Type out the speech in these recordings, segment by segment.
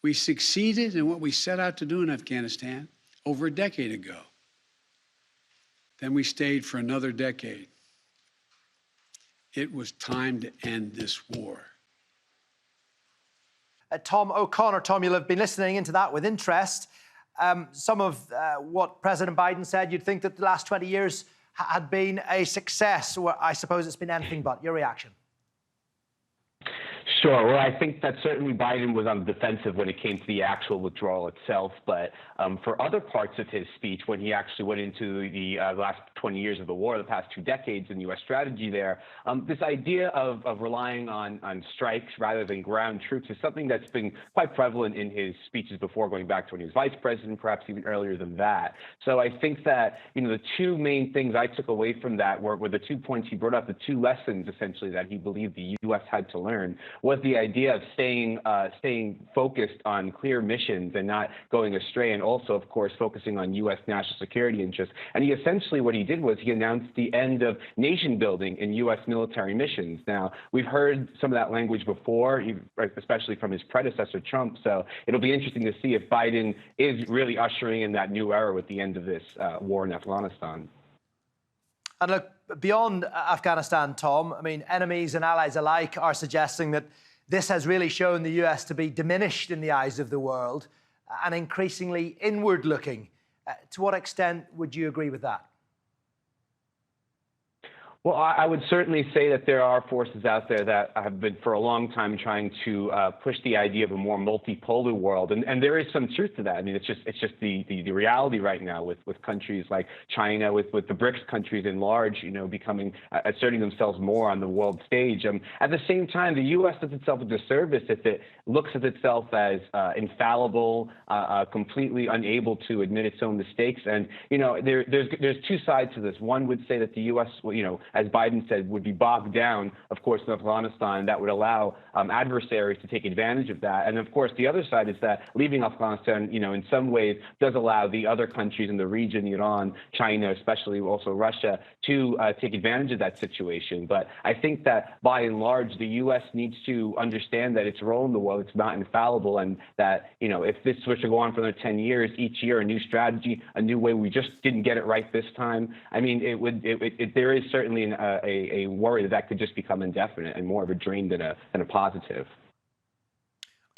We succeeded in what we set out to do in Afghanistan over a decade ago. Then we stayed for another decade. It was time to end this war. Tom O'Connor. Tom, you'll have been listening into that with interest. Some of what President Biden said, you'd think that the last 20 years had been a success. Well, I suppose it's been anything but. Your reaction? Sure. Well, I think that certainly Biden was on the defensive when it came to the actual withdrawal itself. But for other parts of his speech, when he actually went into the last 20 years of the war, the past 2 decades in U.S. strategy there, this idea of relying on strikes rather than ground troops is something that's been quite prevalent in his speeches before, going back to when he was vice president, perhaps even earlier than that. So I think that, the 2 main things I took away from that were the 2 points he brought up, the 2 lessons, essentially, that he believed the U.S. had to learn, was the idea of staying focused on clear missions and not going astray, and also, of course, focusing on U.S. national security interests. And he essentially, what he did was he announced the end of nation building in U.S. military missions. Now, we've heard some of that language before, especially from his predecessor, Trump. So it'll be interesting to see if Biden is really ushering in that new era with the end of this war in Afghanistan. And look, beyond Afghanistan, Tom, I mean, enemies and allies alike are suggesting that this has really shown the US to be diminished in the eyes of the world and increasingly inward-looking. To what extent would you agree with that? Well, I would certainly say that there are forces out there that have been for a long time trying to push the idea of a more multipolar world, and there is some truth to that. I mean, it's just the reality right now with countries like China, with the BRICS countries in large, becoming asserting themselves more on the world stage. At the same time, the U.S. does itself a disservice if it looks at itself as infallible, completely unable to admit its own mistakes. And there's 2 sides to this. One would say that the U.S. As Biden said, would be bogged down, of course, in Afghanistan. That would allow adversaries to take advantage of that. And, of course, the other side is that leaving Afghanistan, in some ways does allow the other countries in the region, Iran, China, especially also Russia, to take advantage of that situation. But I think that, by and large, the U.S. needs to understand that its role in the world, it's not infallible, and that, if this was to go on for another 10 years, each year a new strategy, a new way, we just didn't get it right this time. I mean, there is certainly a worry that could just become indefinite and more of a drain than a positive.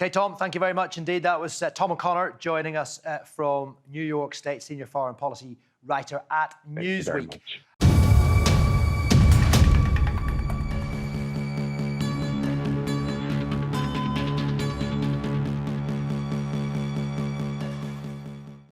Okay, Tom, thank you very much indeed. That was Tom O'Connor joining us from New York State, Senior Foreign Policy Writer at Newsweek.